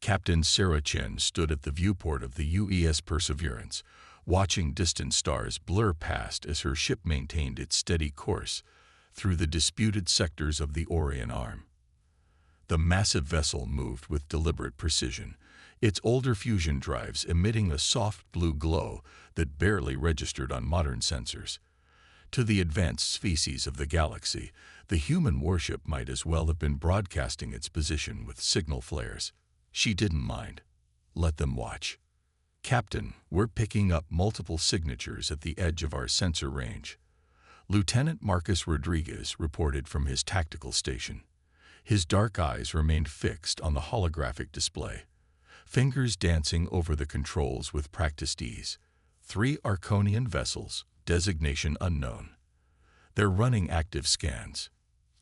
Captain Sarah Chen stood at the viewport of the UES Perseverance, watching distant stars blur past as her ship maintained its steady course through the disputed sectors of the Orion Arm. The massive vessel moved with deliberate precision, its older fusion drives emitting a soft blue glow that barely registered on modern sensors. To the advanced species of the galaxy, the human warship might as well have been broadcasting its position with signal flares. She didn't mind. Let them watch. Captain, we're picking up multiple signatures at the edge of our sensor range. Lieutenant Marcus Rodriguez reported from his tactical station. His dark eyes remained fixed on the holographic display, fingers dancing over the controls with practiced ease. 3 Arconian vessels, designation unknown. They're running active scans.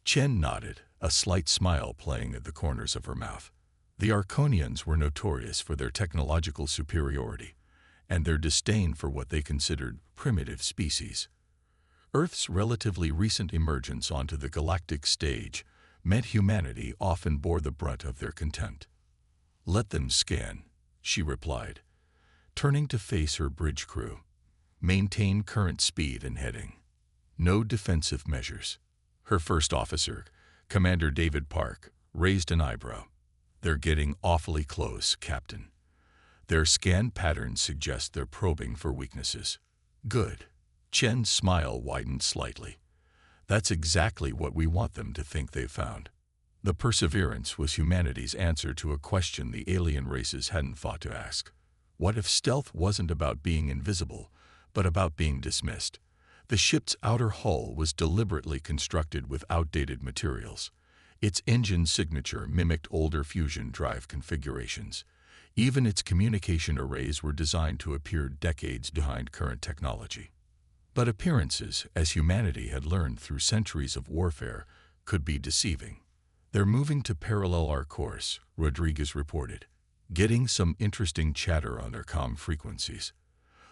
Chen nodded, a slight smile playing at the corners of her mouth. The Arconians were notorious for their technological superiority and their disdain for what they considered primitive species. Earth's relatively recent emergence onto the galactic stage meant humanity often bore the brunt of their contempt. "Let them scan," she replied, turning to face her bridge crew. "Maintain current speed and heading. No defensive measures." Her first officer, Commander David Park, raised an eyebrow. "They're getting awfully close, Captain. Their scan patterns suggest they're probing for weaknesses." "Good." Chen's smile widened slightly. "That's exactly what we want them to think they've found." The Perseverance was humanity's answer to a question the alien races hadn't thought to ask. What if stealth wasn't about being invisible, but about being dismissed? The ship's outer hull was deliberately constructed with outdated materials. Its engine signature mimicked older fusion drive configurations. Even its communication arrays were designed to appear decades behind current technology. But appearances, as humanity had learned through centuries of warfare, could be deceiving. "They're moving to parallel our course," Rodriguez reported, getting some interesting chatter on their comm frequencies.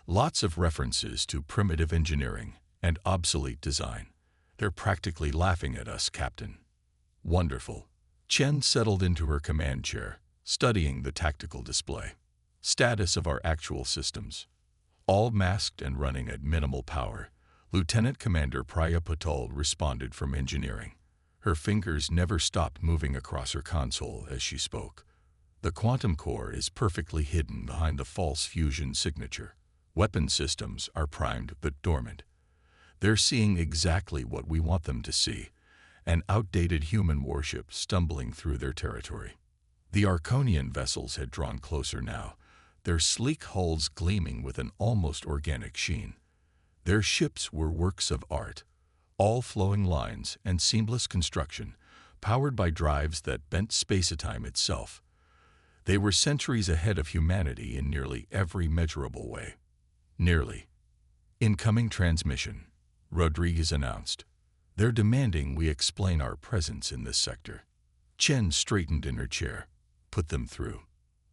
"Lots of references to primitive engineering and obsolete design. They're practically laughing at us, Captain." "Wonderful." Chen settled into her command chair, studying the tactical display. "Status of our actual systems. All masked and running at minimal power," Lieutenant Commander Priya Patel responded from engineering. Her fingers never stopped moving across her console as she spoke. "The quantum core is perfectly hidden behind the false fusion signature. Weapon systems are primed but dormant. They're seeing exactly what we want them to see, an outdated human warship stumbling through their territory." The Arconian vessels had drawn closer now, their sleek hulls gleaming with an almost organic sheen. Their ships were works of art, all flowing lines and seamless construction, powered by drives that bent space-time itself. They were centuries ahead of humanity in nearly every measurable way. "Nearly. Incoming transmission," Rodriguez announced. "They're demanding we explain our presence in this sector." Chen straightened in her chair. "Put them through."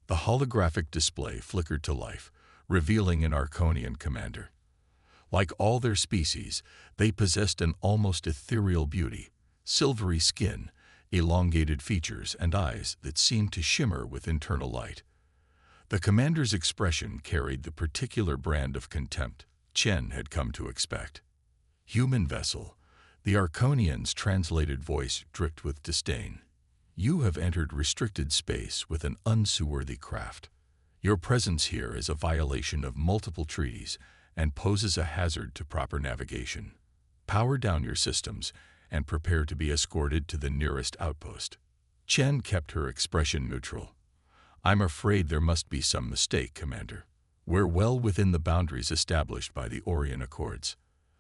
The holographic display flickered to life, revealing an Arconian commander. Like all their species, they possessed an almost ethereal beauty, silvery skin, elongated features, and eyes that seemed to shimmer with internal light. The commander's expression carried the particular brand of contempt Chen had come to expect. "Human vessel," the Arconian's translated voice dripped with disdain. "You have entered restricted space with an unworthy craft. Your presence here is a violation of multiple treaties and poses a hazard to proper navigation. Power down your systems and prepare to be escorted to the nearest outpost." Chen kept her expression neutral. "I'm afraid there must be some mistake, Commander. We're well within the boundaries established by the Orion Accords.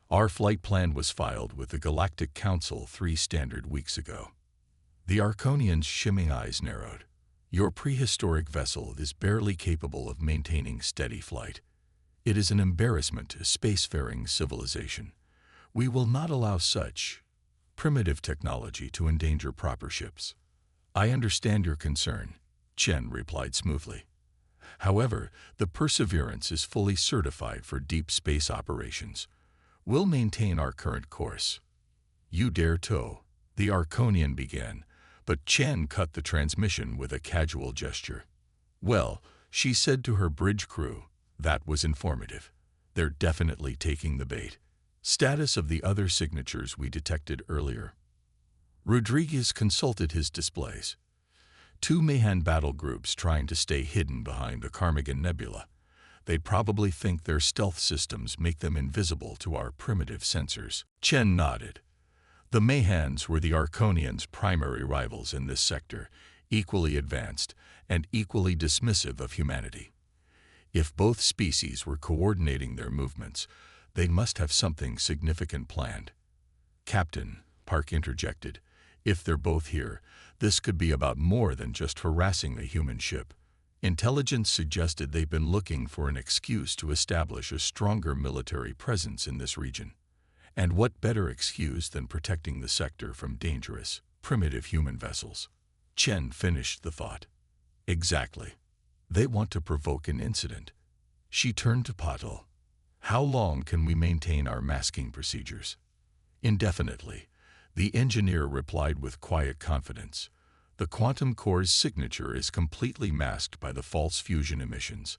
Our flight plan was filed with the Galactic Council 3 standard weeks ago." The Arconian's shimming eyes narrowed. "Your prehistoric vessel is barely capable of maintaining steady flight. It is an embarrassment to spacefaring civilization. We will not allow such primitive technology to endanger proper ships." "I understand your concern," Chen replied smoothly. "However, the Perseverance is fully certified for deep space operations. We'll maintain our current course." "You dare tow," the Arconian began, but Chen cut the transmission with a casual gesture. Well, she said to her bridge crew. That was informative. They're definitely taking the bait. Status of the other signatures we detected earlier. Rodriguez consulted his displays. 2 Mahan battle groups trying to stay hidden behind the Carmagan Nebula. They probably think their stealth systems make them invisible to our primitive sensors. Chen nodded. The Mahans were the Arconians' primary rivals in this sector, equally advanced and equally dismissive of humanity. If both species were coordinating their movements, they must have something significant planned. Captain, Park interjected, if they're both here, this could be about more than just harassing a human ship. Intelligence suggested they've been looking for an excuse to establish a stronger military presence in this region. And what better excuse than protecting the sector from dangerous, primitive human vessels? Chen finished the thought. Exactly. They want to provoke an incident. She turned to Patel. How long can we maintain our masking procedures? Indefinitely. The engineer replied with quiet confidence. The quantum core's signature is completely masked by the false fusion emissions.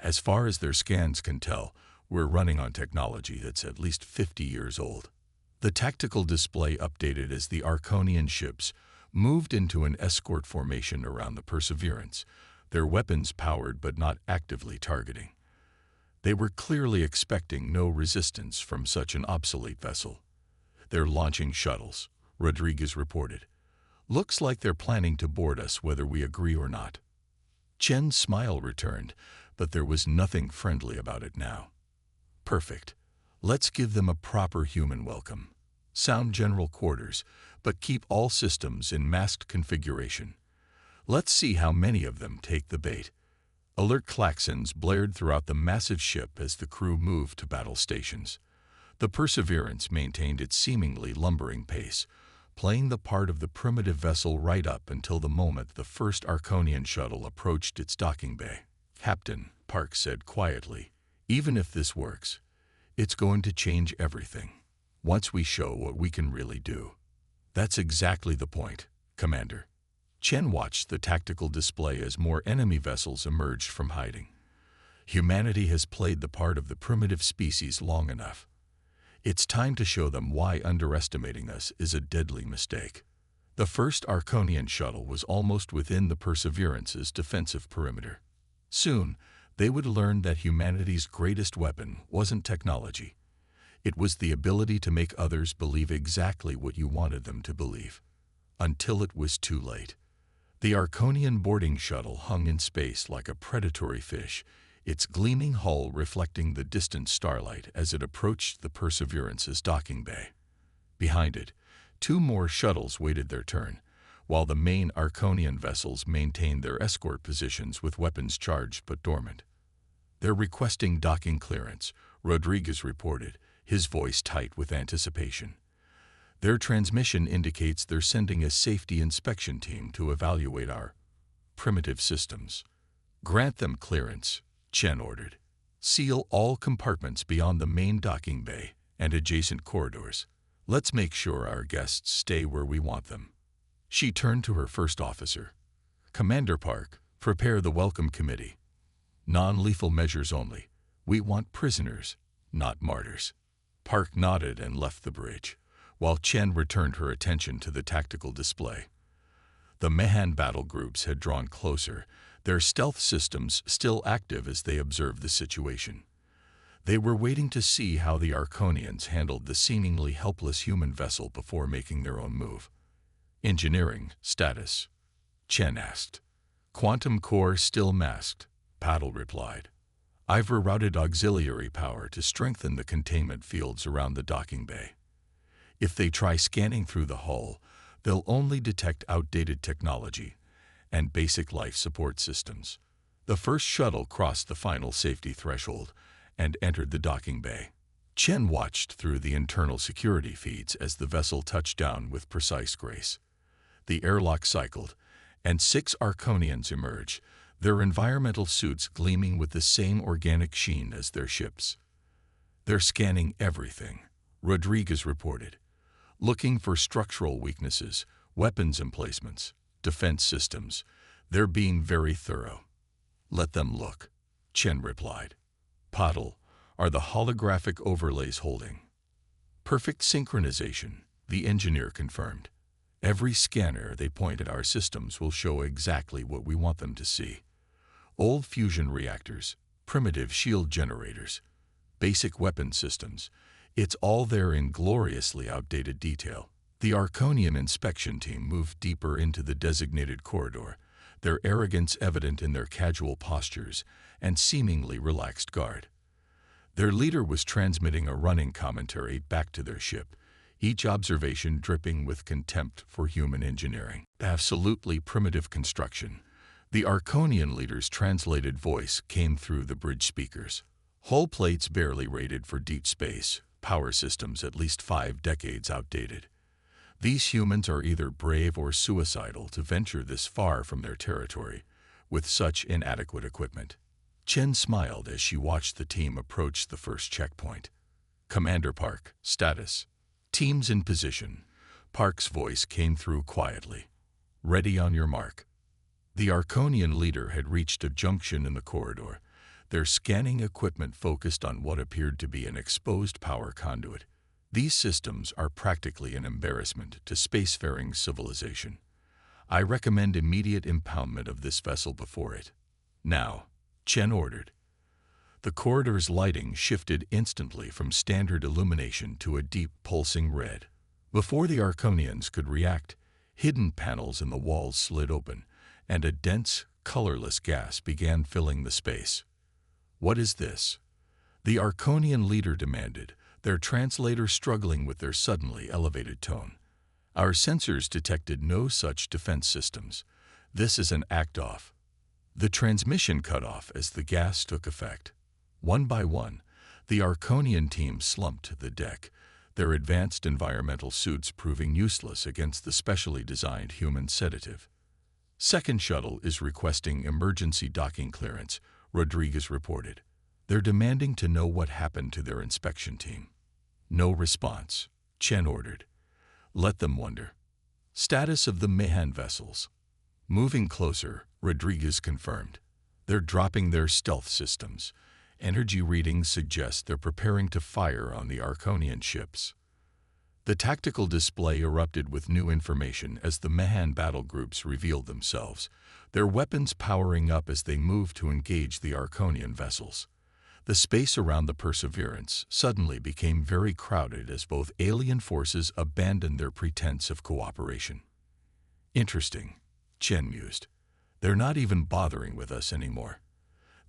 As far as their scans can tell, we're running on technology that's at least 50 years old. The tactical display updated as the Arconian ships moved into an escort formation around the Perseverance, their weapons powered but not actively targeting. They were clearly expecting no resistance from such an obsolete vessel. They're launching shuttles, Rodriguez reported. Looks like they're planning to board us whether we agree or not. Chen's smile returned, but there was nothing friendly about it now. Perfect. Let's give them a proper human welcome. Sound general quarters, but keep all systems in masked configuration. Let's see how many of them take the bait. Alert klaxons blared throughout the massive ship as the crew moved to battle stations. The Perseverance maintained its seemingly lumbering pace, playing the part of the primitive vessel right up until the moment the first Arconian shuttle approached its docking bay. Captain, Park said quietly, even if this works, it's going to change everything. Once we show what we can really do. That's exactly the point, Commander. Chen watched the tactical display as more enemy vessels emerged from hiding. Humanity has played the part of the primitive species long enough. It's time to show them why underestimating us is a deadly mistake. The first Arconian shuttle was almost within the Perseverance's defensive perimeter. Soon, they would learn that humanity's greatest weapon wasn't technology. It was the ability to make others believe exactly what you wanted them to believe. Until it was too late. The Arconian boarding shuttle hung in space like a predatory fish, its gleaming hull reflecting the distant starlight as it approached the Perseverance's docking bay. Behind it, 2 more shuttles waited their turn, while the main Arconian vessels maintained their escort positions with weapons charged but dormant. They're requesting docking clearance, Rodriguez reported, his voice tight with anticipation. Their transmission indicates they're sending a safety inspection team to evaluate our primitive systems. Grant them clearance, Chen ordered. Seal all compartments beyond the main docking bay and adjacent corridors. Let's make sure our guests stay where we want them. She turned to her first officer. Commander Park, prepare the welcome committee. Non-lethal measures only. We want prisoners, not martyrs. Park nodded and left the bridge, while Chen returned her attention to the tactical display. The Mahan battle groups had drawn closer, their stealth systems still active as they observed the situation. They were waiting to see how the Arconians handled the seemingly helpless human vessel before making their own move. Engineering status, Chen asked. Quantum core still masked, Patel replied. I've rerouted auxiliary power to strengthen the containment fields around the docking bay. If they try scanning through the hull, they'll only detect outdated technology and basic life support systems. The first shuttle crossed the final safety threshold and entered the docking bay. Chen watched through the internal security feeds as the vessel touched down with precise grace. The airlock cycled, and 6 Arconians emerged, their environmental suits gleaming with the same organic sheen as their ships. They're scanning everything, Rodriguez reported, looking for structural weaknesses, weapons emplacements, defense systems. They're being very thorough. Let them look, Chen replied. Paddle are the holographic overlays holding. Perfect synchronization, the engineer confirmed. Every scanner they point at our systems will show exactly what we want them to see. Old fusion reactors, primitive shield generators, basic weapon systems, it's all there in gloriously outdated detail. The Arconian inspection team moved deeper into the designated corridor, their arrogance evident in their casual postures and seemingly relaxed guard. Their leader was transmitting a running commentary back to their ship, each observation dripping with contempt for human engineering. Absolutely primitive construction. The Arconian leader's translated voice came through the bridge speakers. Hull plates barely rated for deep space, power systems at least 5 decades outdated. These humans are either brave or suicidal to venture this far from their territory, with such inadequate equipment. Chen smiled as she watched the team approach the first checkpoint. Commander Park, status. Teams in position. Park's voice came through quietly. Ready on your mark. The Arconian leader had reached a junction in the corridor, their scanning equipment focused on what appeared to be an exposed power conduit. These systems are practically an embarrassment to spacefaring civilization. I recommend immediate impoundment of this vessel before it. Now, Chen ordered. The corridor's lighting shifted instantly from standard illumination to a deep pulsing red. Before the Arconians could react, hidden panels in the walls slid open, and a dense, colorless gas began filling the space. What is this? The Arconian leader demanded, their translator struggling with their suddenly elevated tone. Our sensors detected no such defense systems. This is an act-off. The transmission cut off as the gas took effect. One by one, the Arconian team slumped to the deck, their advanced environmental suits proving useless against the specially designed human sedative. Second shuttle is requesting emergency docking clearance, Rodriguez reported. They're demanding to know what happened to their inspection team. No response, Chen ordered. Let them wonder. Status of the Mahan vessels. Moving closer, Rodriguez confirmed. They're dropping their stealth systems. Energy readings suggest they're preparing to fire on the Arconian ships. The tactical display erupted with new information as the Mahan battle groups revealed themselves, their weapons powering up as they moved to engage the Arconian vessels. The space around the Perseverance suddenly became very crowded as both alien forces abandoned their pretense of cooperation. Interesting, Chen mused. They're not even bothering with us anymore.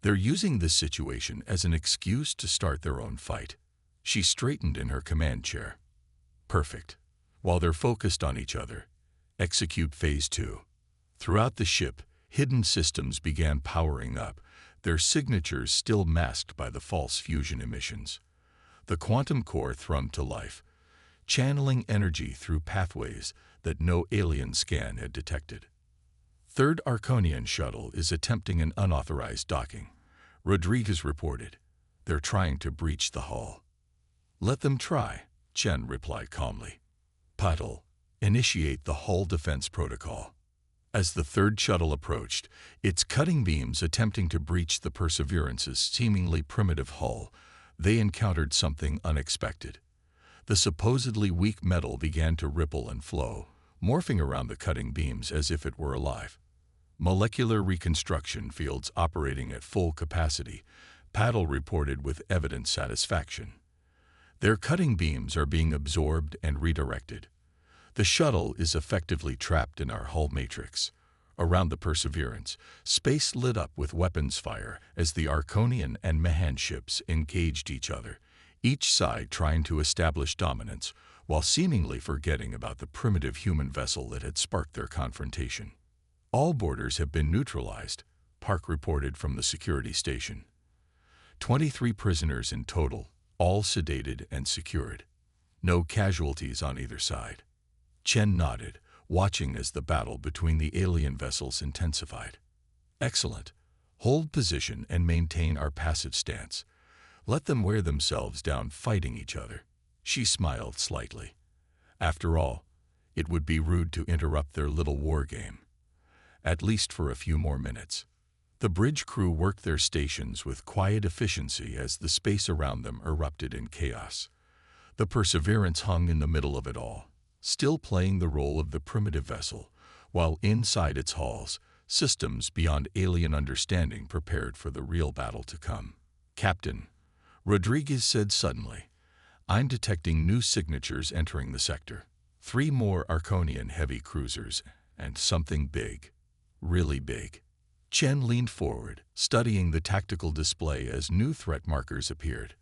They're using this situation as an excuse to start their own fight. She straightened in her command chair. Perfect. While they're focused on each other, execute Phase 2. Throughout the ship, hidden systems began powering up, their signatures still masked by the false fusion emissions. The quantum core thrummed to life, channeling energy through pathways that no alien scan had detected. Third Arconian shuttle is attempting an unauthorized docking, Rodriguez reported. They're trying to breach the hull. Let them try, Chen replied calmly. Paddle, initiate the hull defense protocol. As the third shuttle approached, its cutting beams attempting to breach the Perseverance's seemingly primitive hull, they encountered something unexpected. The supposedly weak metal began to ripple and flow, morphing around the cutting beams as if it were alive. Molecular reconstruction fields operating at full capacity, Paddle reported with evident satisfaction. Their cutting beams are being absorbed and redirected. The shuttle is effectively trapped in our hull matrix. Around the Perseverance, space lit up with weapons fire as the Arconian and Mahan ships engaged each other, each side trying to establish dominance, while seemingly forgetting about the primitive human vessel that had sparked their confrontation. All boarders have been neutralized, Park reported from the security station. 23 prisoners in total, all sedated and secured. No casualties on either side. Chen nodded, watching as the battle between the alien vessels intensified. Excellent. Hold position and maintain our passive stance. Let them wear themselves down fighting each other. She smiled slightly. After all, it would be rude to interrupt their little war game. At least for a few more minutes. The bridge crew worked their stations with quiet efficiency as the space around them erupted in chaos. The Perseverance hung in the middle of it all, still playing the role of the primitive vessel, while inside its halls, systems beyond alien understanding prepared for the real battle to come. "Captain," Rodriguez said suddenly, "I'm detecting new signatures entering the sector. 3 more Arconian heavy cruisers, and something big. Really big." Chen leaned forward, studying the tactical display as new threat markers appeared.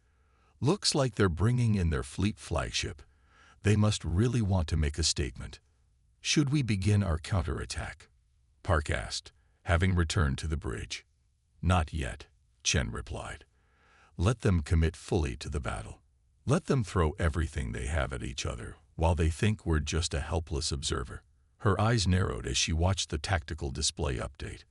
"Looks like they're bringing in their fleet flagship. They must really want to make a statement. Should we begin our counterattack?" Park asked, having returned to the bridge. "Not yet," Chen replied. "Let them commit fully to the battle. Let them throw everything they have at each other, while they think we're just a helpless observer." Her eyes narrowed as she watched the tactical display update.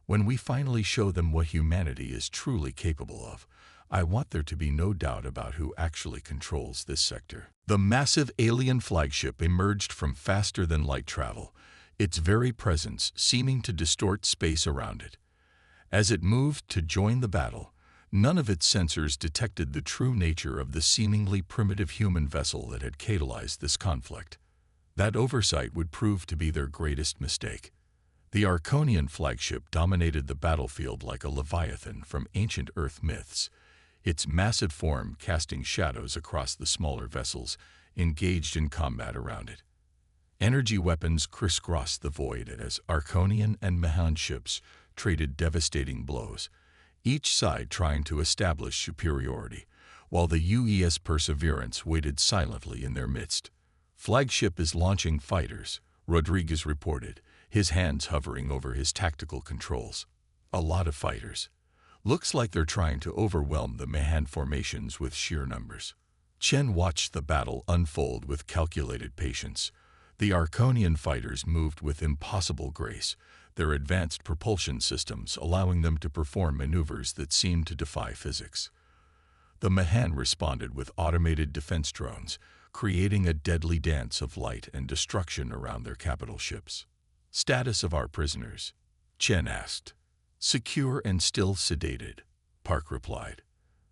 "When we finally show them what humanity is truly capable of, I want there to be no doubt about who actually controls this sector." The massive alien flagship emerged from faster-than-light travel, its very presence seeming to distort space around it. As it moved to join the battle, none of its sensors detected the true nature of the seemingly primitive human vessel that had catalyzed this conflict. That oversight would prove to be their greatest mistake. The Arconian flagship dominated the battlefield like a leviathan from ancient Earth myths, its massive form casting shadows across the smaller vessels engaged in combat around it. Energy weapons crisscrossed the void as Arconian and Mahan ships traded devastating blows, each side trying to establish superiority, while the UES Perseverance waited silently in their midst. "Flagship is launching fighters," Rodriguez reported, his hands hovering over his tactical controls. "A lot of fighters. Looks like they're trying to overwhelm the Mahan formations with sheer numbers." Chen watched the battle unfold with calculated patience. The Arconian fighters moved with impossible grace, their advanced propulsion systems allowing them to perform maneuvers that seemed to defy physics. The Mahan responded with automated defense drones, creating a deadly dance of light and destruction around their capital ships. "Status of our prisoners?" Chen asked. "Secure and still sedated," Park replied.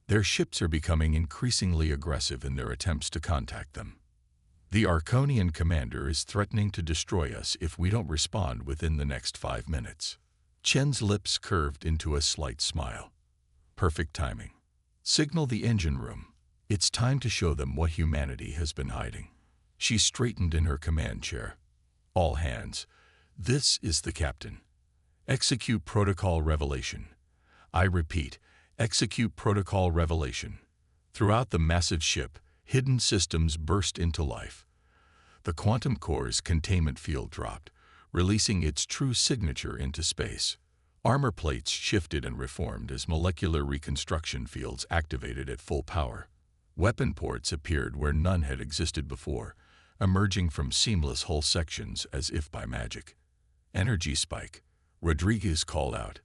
"Their ships are becoming increasingly aggressive in their attempts to contact them. The Arconian commander is threatening to destroy us if we don't respond within the next 5 minutes." Chen's lips curved into a slight smile. "Perfect timing. Signal the engine room. It's time to show them what humanity has been hiding." She straightened in her command chair. "All hands. This is the captain. Execute protocol revelation. I repeat, execute protocol revelation." Throughout the massive ship, hidden systems burst into life. The quantum core's containment field dropped, releasing its true signature into space. Armor plates shifted and reformed as molecular reconstruction fields activated at full power. Weapon ports appeared where none had existed before, emerging from seamless hull sections as if by magic. "Energy spike," Rodriguez called out.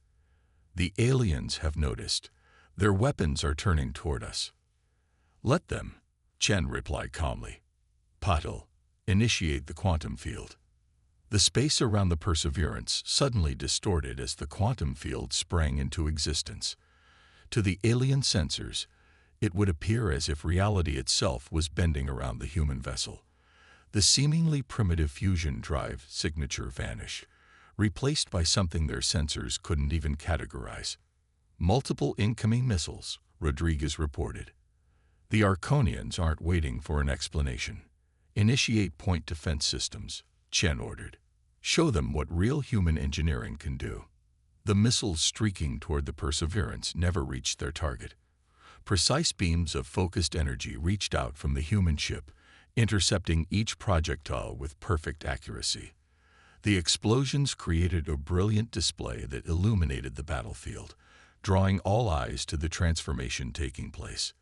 "The aliens have noticed. Their weapons are turning toward us." "Let them," Chen replied calmly. "Patil, initiate the quantum field." The space around the Perseverance suddenly distorted as the quantum field sprang into existence. To the alien sensors, it would appear as if reality itself was bending around the human vessel. The seemingly primitive fusion drive signature vanished, replaced by something their sensors couldn't even categorize. "Multiple incoming missiles," Rodriguez reported. "The Arconians aren't waiting for an explanation. Initiate point defense systems," Chen ordered. "Show them what real human engineering can do." The missiles streaking toward the Perseverance never reached their target. Precise beams of focused energy reached out from the human ship, intercepting each projectile with perfect accuracy. The explosions created a brilliant display that illuminated the battlefield, drawing all eyes to the transformation taking place.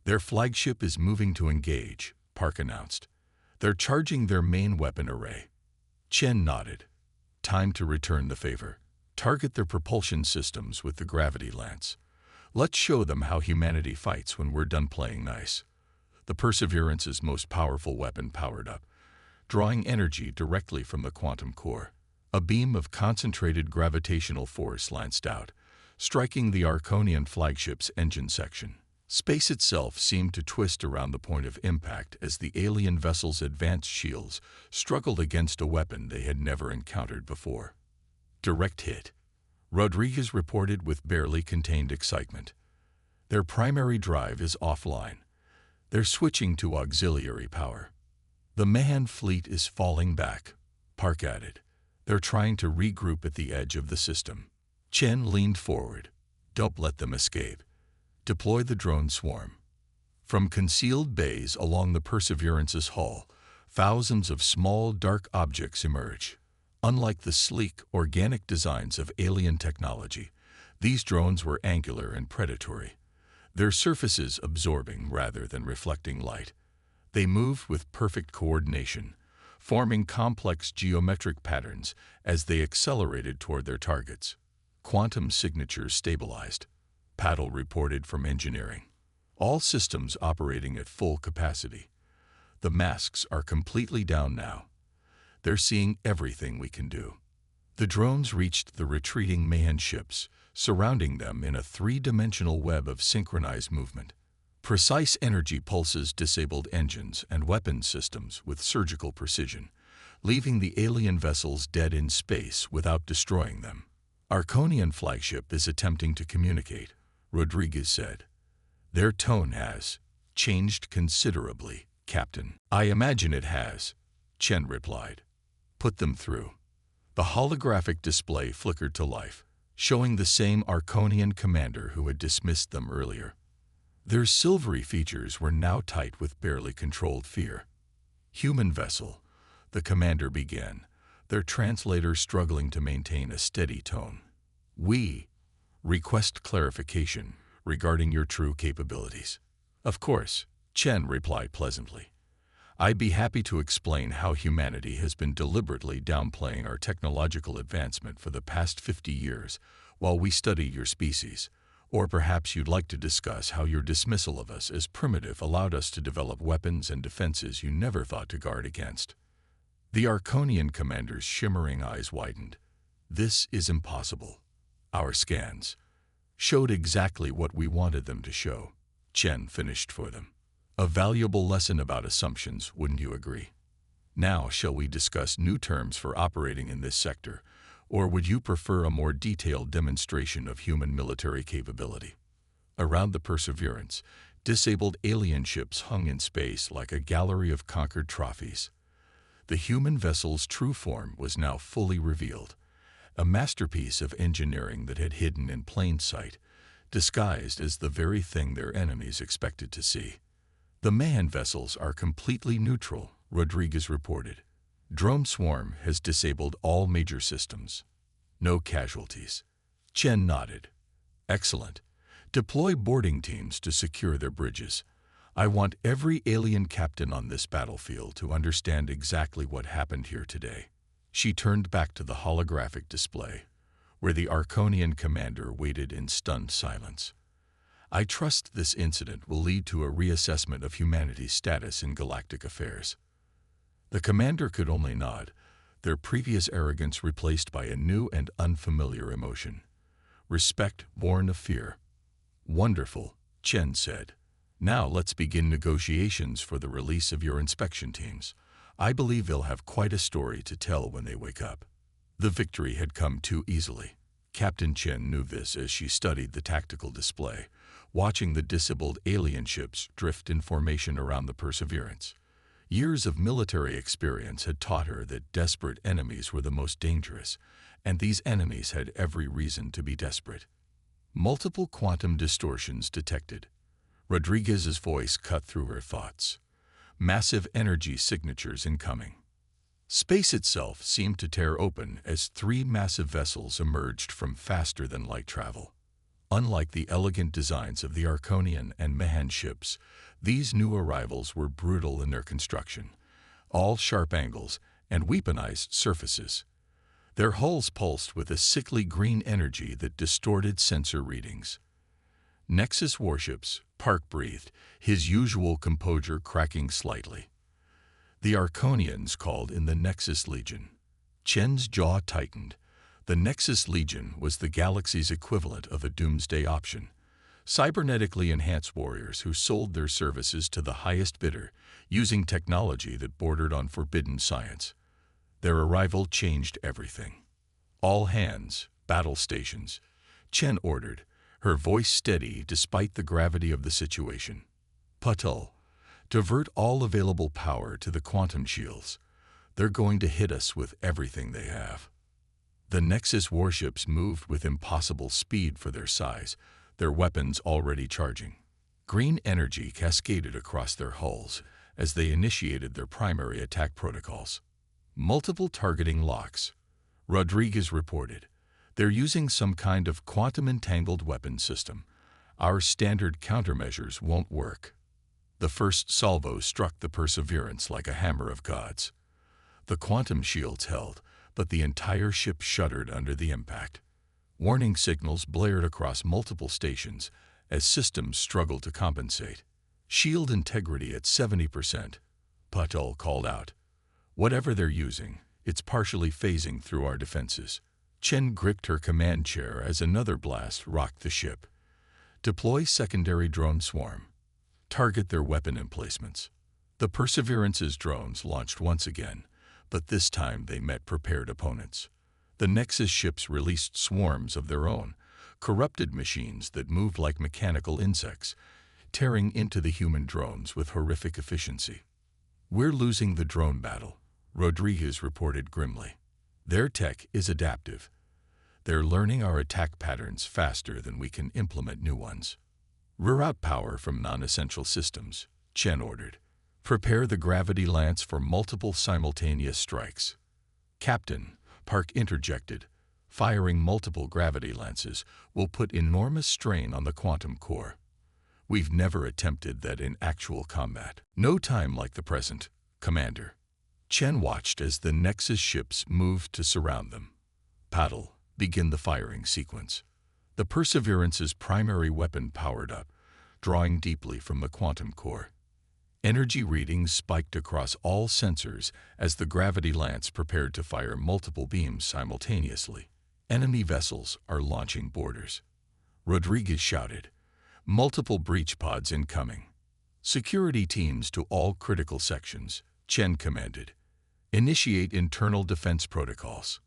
"Their flagship is moving to engage," Park announced. "They're charging their main weapon array." Chen nodded. "Time to return the favor. Target their propulsion systems with the gravity lance. Let's show them how humanity fights when we're done playing nice." The Perseverance's most powerful weapon powered up, drawing energy directly from the quantum core. A beam of concentrated gravitational force lanced out, striking the Arconian flagship's engine section. Space itself seemed to twist around the point of impact as the alien vessel's advanced shields struggled against a weapon they had never encountered before. Direct hit, Rodriguez reported with barely contained excitement. Their primary drive is offline. They're switching to auxiliary power. The Mahan fleet is falling back, Park added. They're trying to regroup at the edge of the system. Chen leaned forward. Don't let them escape. Deploy the drone swarm. From concealed bays along the Perseverance's hull, thousands of small, dark objects emerge. Unlike the sleek, organic designs of alien technology, these drones were angular and predatory, their surfaces absorbing rather than reflecting light. They moved with perfect coordination, forming complex geometric patterns as they accelerated toward their targets. Quantum signatures stabilized. Paddle reported from engineering. All systems operating at full capacity. The masks are completely down now. They're seeing everything we can do. The drones reached the retreating Mahan ships, surrounding them in a three-dimensional web of synchronized movement. Precise energy pulses disabled engines and weapons systems with surgical precision, leaving the alien vessels dead in space without destroying them. Arconian flagship is attempting to communicate, Rodriguez said. Their tone has changed considerably, Captain. I imagine it has, Chen replied. Put them through. The holographic display flickered to life, showing the same Arconian commander who had dismissed them earlier. Their silvery features were now tight with barely controlled fear. Human vessel, the commander began, their translator struggling to maintain a steady tone. We request clarification regarding your true capabilities. Of course, Chen replied pleasantly. I'd be happy to explain how humanity has been deliberately downplaying our technological advancement for the past 50 years while we study your species. Or perhaps you'd like to discuss how your dismissal of us as primitive allowed us to develop weapons and defenses you never thought to guard against. The Arconian commander's shimmering eyes widened. This is impossible. Our scans showed exactly what we wanted them to show. Chen finished for them. A valuable lesson about assumptions, wouldn't you agree? Now, shall we discuss new terms for operating in this sector, or would you prefer a more detailed demonstration of human military capability? Around the Perseverance, disabled alien ships hung in space like a gallery of conquered trophies. The human vessel's true form was now fully revealed, a masterpiece of engineering that had hidden in plain sight, disguised as the very thing their enemies expected to see. The Mahan vessels are completely neutral, Rodriguez reported. Drone Swarm has disabled all major systems. No casualties. Chen nodded. Excellent. Deploy boarding teams to secure their bridges. I want every alien captain on this battlefield to understand exactly what happened here today. She turned back to the holographic display, where the Arconian commander waited in stunned silence. I trust this incident will lead to a reassessment of humanity's status in galactic affairs. The commander could only nod, their previous arrogance replaced by a new and unfamiliar emotion. Respect born of fear. Wonderful, Chen said. Now let's begin negotiations for the release of your inspection teams. I believe they'll have quite a story to tell when they wake up. The victory had come too easily. Captain Chen knew this as she studied the tactical display, watching the disabled alien ships drift in formation around the Perseverance. Years of military experience had taught her that desperate enemies were the most dangerous, and these enemies had every reason to be desperate. Multiple quantum distortions detected. Rodriguez's voice cut through her thoughts. Massive energy signatures incoming. Space itself seemed to tear open as three massive vessels emerged from faster-than-light travel. Unlike the elegant designs of the Arconian and Mahan ships, these new arrivals were brutal in their construction, all sharp angles and weaponized surfaces. Their hulls pulsed with a sickly green energy that distorted sensor readings. Nexus warships, Park breathed, his usual composure cracking slightly. The Arconians called in the Nexus Legion. Chen's jaw tightened. The Nexus Legion was the galaxy's equivalent of a doomsday option. Cybernetically enhanced warriors who sold their services to the highest bidder, using technology that bordered on forbidden science. Their arrival changed everything. "All hands, battle stations," Chen ordered, her voice steady despite the gravity of the situation. "Patul, divert all available power to the quantum shields. They're going to hit us with everything they have." The Nexus warships moved with impossible speed for their size, their weapons already charging. Green energy cascaded across their hulls as they initiated their primary attack protocols. "Multiple targeting locks," Rodriguez reported. "They're using some kind of quantum-entangled weapon system. Our standard countermeasures won't work." The first salvo struck the Perseverance like a hammer of gods. The quantum shields held, but the entire ship shuddered under the impact. Warning signals blared across multiple stations as systems struggled to compensate. "Shield integrity at 70%, Patul called out. "Whatever they're using, it's partially phasing through our defenses." Chen gripped her command chair as another blast rocked the ship. "Deploy secondary drone swarm. Target their weapon emplacements." The Perseverance's drones launched once again, but this time they met prepared opponents. The Nexus ships released swarms of their own, corrupted machines that moved like mechanical insects, tearing into the human drones with horrific efficiency. "We're losing the drone battle," Rodriguez reported grimly. "Their tech is adaptive. They're learning our attack patterns faster than we can implement new ones." "Reroute power from non-essential systems," Chen ordered. "Prepare the gravity lance for multiple simultaneous strikes." "Captain," Park interjected, "firing multiple gravity lances will put enormous strain on the quantum core. We've never attempted that in actual combat." "No time like the present, Commander." Chen watched as the Nexus ships moved to surround them. "Paddle, begin the firing sequence." The Perseverance's primary weapon powered up, drawing deeply from the quantum core. Energy readings spiked across all sensors as the gravity lance prepared to fire multiple beams simultaneously. "Enemy vessels are launching boarders," Rodriguez shouted. "Multiple breach pods incoming." "Security teams to all critical sections," Chen commanded. "Initiate internal defense protocols."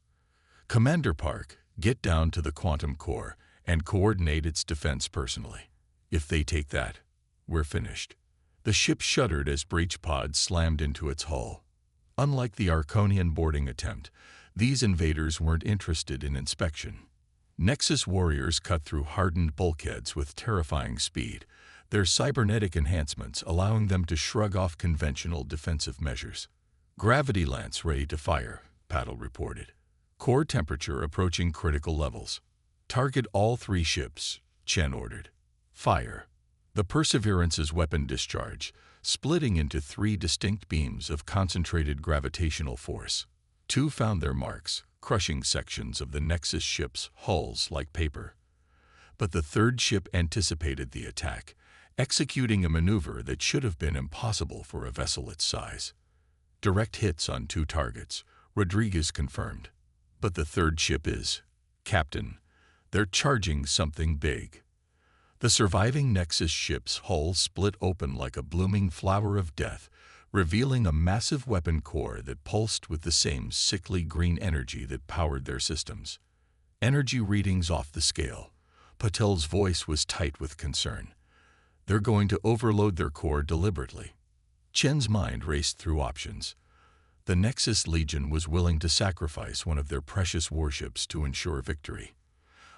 "Commander Park, get down to the quantum core and coordinate its defense personally. If they take that, we're finished." The ship shuddered as breach pods slammed into its hull. Unlike the Arconian boarding attempt, these invaders weren't interested in inspection. Nexus warriors cut through hardened bulkheads with terrifying speed, their cybernetic enhancements allowing them to shrug off conventional defensive measures. "Gravity lance ready to fire," Paddle reported. "Core temperature approaching critical levels." "Target all 3 ships," Chen ordered. "Fire." The Perseverance's weapon discharged, splitting into 3 distinct beams of concentrated gravitational force. 2 found their marks, crushing sections of the Nexus ship's hulls like paper. But the 3rd ship anticipated the attack, executing a maneuver that should have been impossible for a vessel its size. "Direct hits on 2 targets," Rodriguez confirmed. "But the 3rd ship is, Captain, they're charging something big." The surviving Nexus ship's hull split open like a blooming flower of death, revealing a massive weapon core that pulsed with the same sickly green energy that powered their systems. Energy readings off the scale. Patel's voice was tight with concern. "They're going to overload their core deliberately." Chen's mind raced through options. The Nexus Legion was willing to sacrifice one of their precious warships to ensure victory.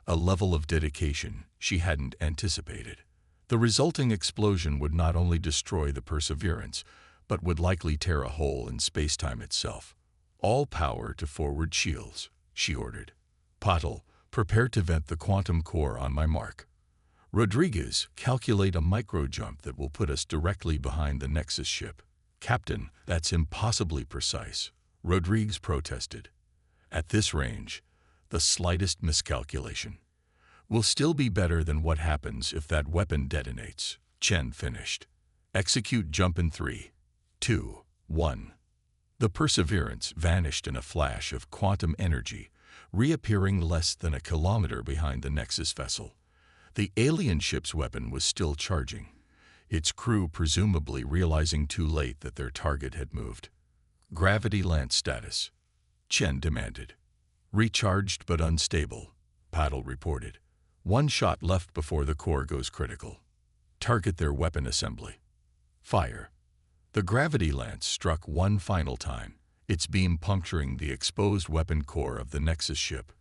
A level of dedication she hadn't anticipated. The resulting explosion would not only destroy the Perseverance, but would likely tear a hole in space-time itself. "All power to forward shields," she ordered. "Paddle, prepare to vent the quantum core on my mark." "Rodriguez, calculate a micro-jump that will put us directly behind the Nexus ship." "Captain, that's impossibly precise," Rodriguez protested. "At this range, the slightest miscalculation will still be better than what happens if that weapon detonates," Chen finished. "Execute jump in 3, 2, 1. The Perseverance vanished in a flash of quantum energy, reappearing less than a kilometer behind the Nexus vessel. The alien ship's weapon was still charging, its crew presumably realizing too late that their target had moved. "Gravity lance status," Chen demanded. "Recharged but unstable," Paddle reported. "One shot left before the core goes critical. Target their weapon assembly. Fire." The gravity lance struck one final time, its beam puncturing the exposed weapon core of the Nexus ship.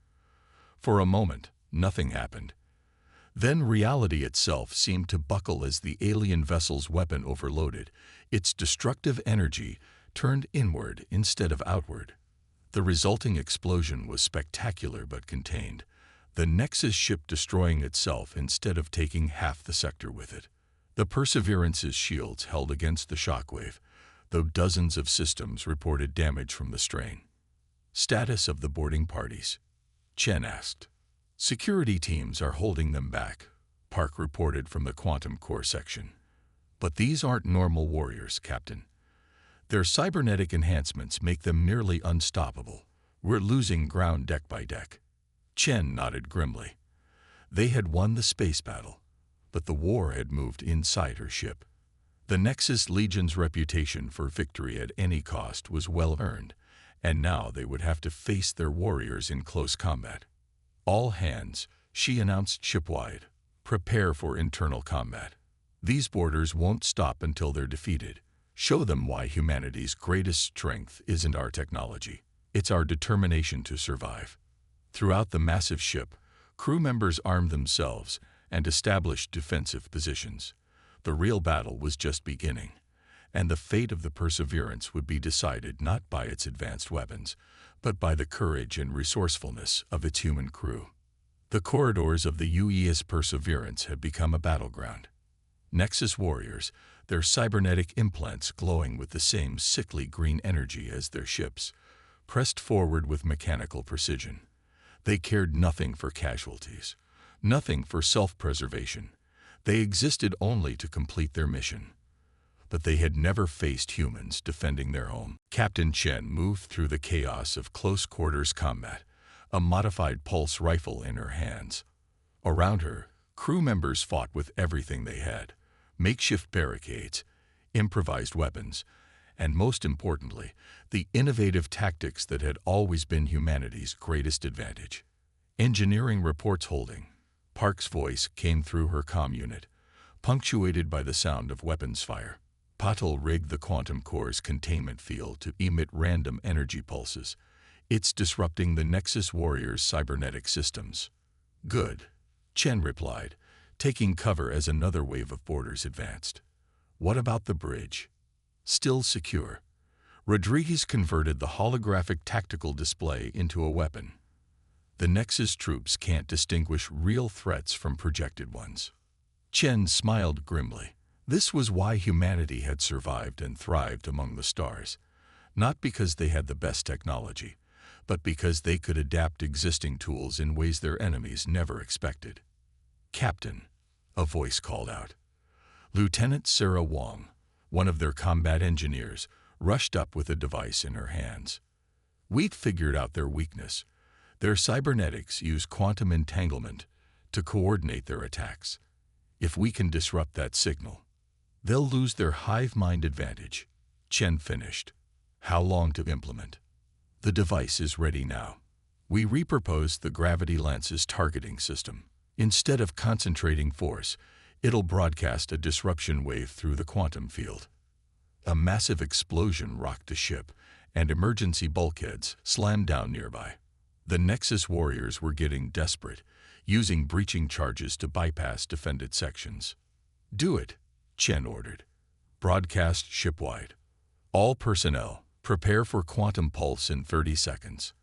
For a moment, nothing happened. Then reality itself seemed to buckle as the alien vessel's weapon overloaded. Its destructive energy turned inward instead of outward. The resulting explosion was spectacular but contained, the Nexus ship destroying itself instead of taking half the sector with it. The Perseverance's shields held against the shockwave, though dozens of systems reported damage from the strain. "Status of the boarding parties?" Chen asked. "Security teams are holding them back," Park reported from the quantum core section. "But these aren't normal warriors, Captain. Their cybernetic enhancements make them nearly unstoppable. We're losing ground deck by deck." Chen nodded grimly. They had won the space battle, but the war had moved inside her ship. The Nexus Legion's reputation for victory at any cost was well earned, and now they would have to face their warriors in close combat. "All hands," she announced shipwide, "prepare for internal combat. These boarders won't stop until they're defeated. Show them why humanity's greatest strength isn't our technology. It's our determination to survive." Throughout the massive ship, crew members armed themselves and established defensive positions. The real battle was just beginning, and the fate of the Perseverance would be decided not by its advanced weapons, but by the courage and resourcefulness of its human crew. The corridors of the UES Perseverance had become a battleground. Nexus warriors, their cybernetic implants glowing with the same sickly green energy as their ships, pressed forward with mechanical precision. They cared nothing for casualties, nothing for self-preservation. They existed only to complete their mission. But they had never faced humans defending their home. Captain Chen moved through the chaos of close-quarters combat, a modified pulse rifle in her hands. Around her, crew members fought with everything they had: makeshift barricades, improvised weapons, and most importantly, the innovative tactics that had always been humanity's greatest advantage. "Engineering reports holding." Park's voice came through her comm unit, punctuated by the sound of weapons fire. Patel rigged the quantum core's containment field to emit random energy pulses. "It's disrupting the Nexus warriors' cybernetic systems." "Good," Chen replied, taking cover as another wave of boarders advanced. "What about the bridge?" "Still secure." Rodriguez converted the holographic tactical display into a weapon. "The Nexus troops can't distinguish real threats from projected ones." Chen smiled grimly. This was why humanity had survived and thrived among the stars. Not because they had the best technology, but because they could adapt existing tools in ways their enemies never expected. "Captain," a voice called out. Lieutenant Sarah Wong, one of their combat engineers, rushed up with a device in her hands. "We'd figured out their weakness. Their cybernetics use quantum entanglement to coordinate their attacks. If we can disrupt that signal, they'll lose their hive mind advantage." Chen finished. "How long to implement?" "The device is ready now. We repurposed the gravity lance's targeting system. Instead of concentrating force, it'll broadcast a disruption wave through the quantum field." A massive explosion rocked the ship, and emergency bulkheads slammed down nearby. The Nexus warriors were getting desperate, using breaching charges to bypass defended sections. "Do it," Chen ordered. "Broadcast shipwide. All personnel, prepare for quantum pulse in 30 seconds."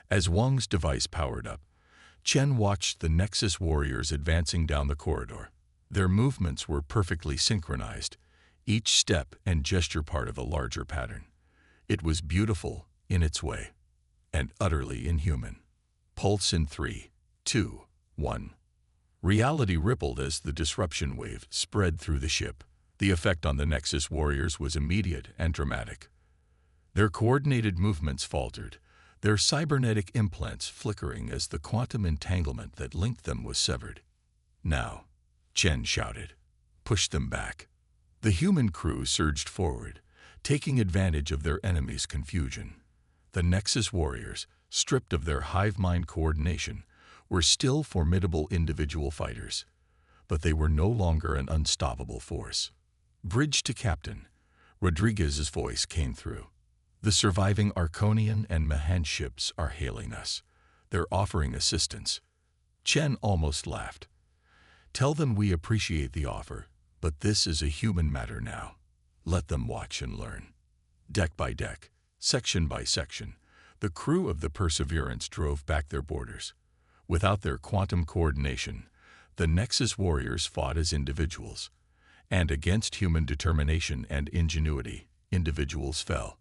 As Wang's device powered up, Chen watched the Nexus warriors advancing down the corridor. Their movements were perfectly synchronized, each step and gesture part of a larger pattern. It was beautiful in its way, and utterly inhuman. Pulse in 3, 2, 1. Reality rippled as the disruption wave spread through the ship. The effect on the Nexus warriors was immediate and dramatic. Their coordinated movements faltered, their cybernetic implants flickering as the quantum entanglement that linked them was severed. "Now," Chen shouted, "push them back." The human crew surged forward, taking advantage of their enemy's confusion. The Nexus warriors, stripped of their hive-mind coordination, were still formidable individual fighters, but they were no longer an unstoppable force. "Bridge to Captain," Rodriguez's voice came through. "The surviving Arconian and Mahan ships are hailing us. They're offering assistance." Chen almost laughed. "Tell them we appreciate the offer, but this is a human matter now. Let them watch and learn." Deck by deck, section by section, the crew of the Perseverance drove back their borders. Without their quantum coordination, the Nexus warriors fought as individuals, and against human determination and ingenuity, individuals fell.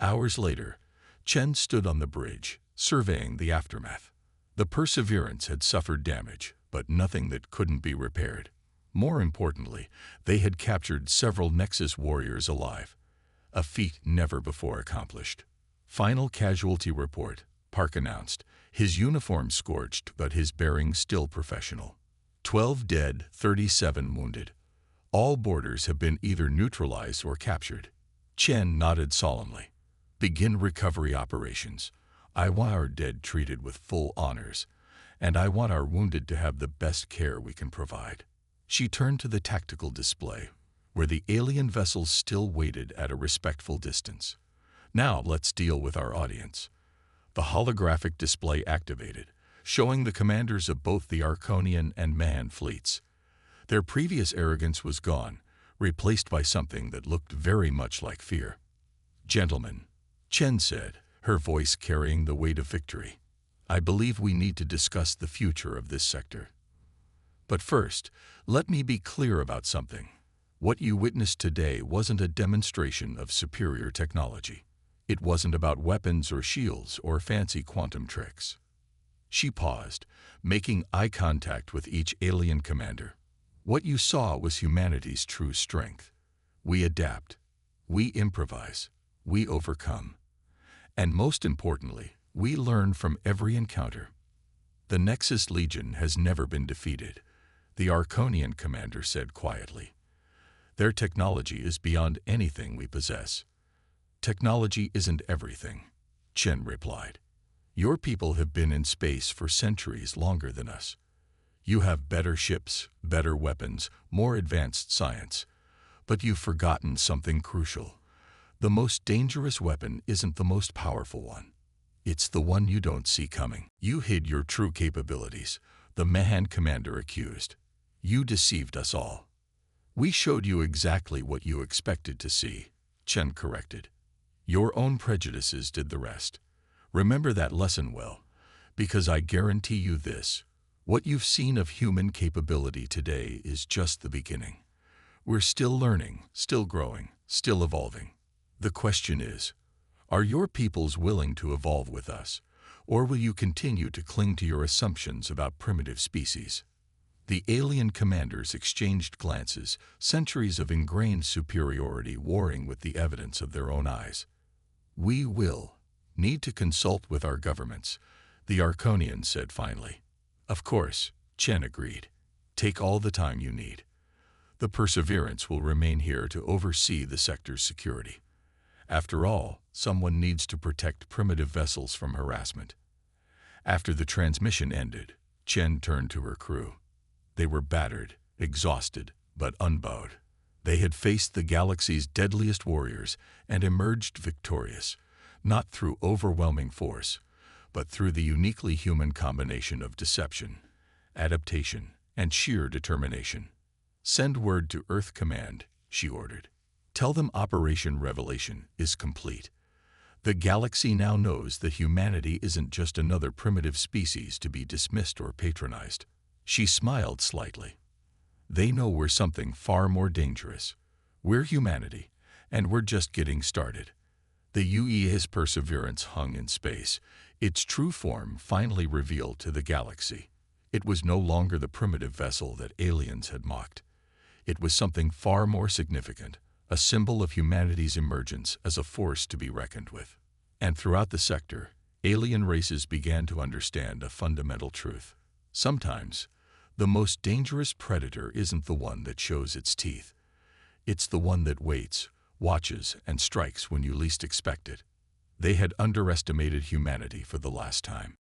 Hours later, Chen stood on the bridge, surveying the aftermath. The Perseverance had suffered damage, but nothing that couldn't be repaired. More importantly, they had captured several Nexus warriors alive, a feat never before accomplished. "Final casualty report," Park announced, his uniform scorched but his bearing still professional. 12 dead, 37 wounded. All boarders have been either neutralized or captured. Chen nodded solemnly. "Begin recovery operations. I want our dead treated with full honors, and I want our wounded to have the best care we can provide." She turned to the tactical display, where the alien vessels still waited at a respectful distance. "Now let's deal with our audience." The holographic display activated, showing the commanders of both the Arconian and Mahan fleets. Their previous arrogance was gone, replaced by something that looked very much like fear. "Gentlemen," Chen said, her voice carrying the weight of victory, "I believe we need to discuss the future of this sector. But first, let me be clear about something. What you witnessed today wasn't a demonstration of superior technology. It wasn't about weapons or shields or fancy quantum tricks." She paused, making eye contact with each alien commander. "What you saw was humanity's true strength. We adapt. We improvise. We overcome. And most importantly, we learn from every encounter. The Nexus Legion has never been defeated," the Arconian commander said quietly. "Their technology is beyond anything we possess." "Technology isn't everything," Chen replied. "Your people have been in space for centuries longer than us. You have better ships, better weapons, more advanced science. But you've forgotten something crucial. The most dangerous weapon isn't the most powerful one. It's the one you don't see coming." "You hid your true capabilities," the Mahan commander accused. "You deceived us all." "We showed you exactly what you expected to see," Chen corrected. "Your own prejudices did the rest. Remember that lesson well, because I guarantee you this: what you've seen of human capability today is just the beginning. We're still learning, still growing, still evolving. The question is, are your peoples willing to evolve with us, or will you continue to cling to your assumptions about primitive species?" The alien commanders exchanged glances, centuries of ingrained superiority warring with the evidence of their own eyes. "We will need to consult with our governments," the Arconian said finally. "Of course," Chen agreed. "Take all the time you need. The Perseverance will remain here to oversee the sector's security. After all, someone needs to protect primitive vessels from harassment." After the transmission ended, Chen turned to her crew. They were battered, exhausted, but unbowed. They had faced the galaxy's deadliest warriors and emerged victorious, not through overwhelming force, but through the uniquely human combination of deception, adaptation, and sheer determination. "Send word to Earth Command," she ordered. "Tell them Operation Revelation is complete. The galaxy now knows that humanity isn't just another primitive species to be dismissed or patronized." She smiled slightly. "They know we're something far more dangerous. We're humanity, and we're just getting started." The UEA's Perseverance hung in space, its true form finally revealed to the galaxy. It was no longer the primitive vessel that aliens had mocked. It was something far more significant, a symbol of humanity's emergence as a force to be reckoned with. And throughout the sector, alien races began to understand a fundamental truth. Sometimes, the most dangerous predator isn't the one that shows its teeth. It's the one that waits, watches, and strikes when you least expect it. They had underestimated humanity for the last time.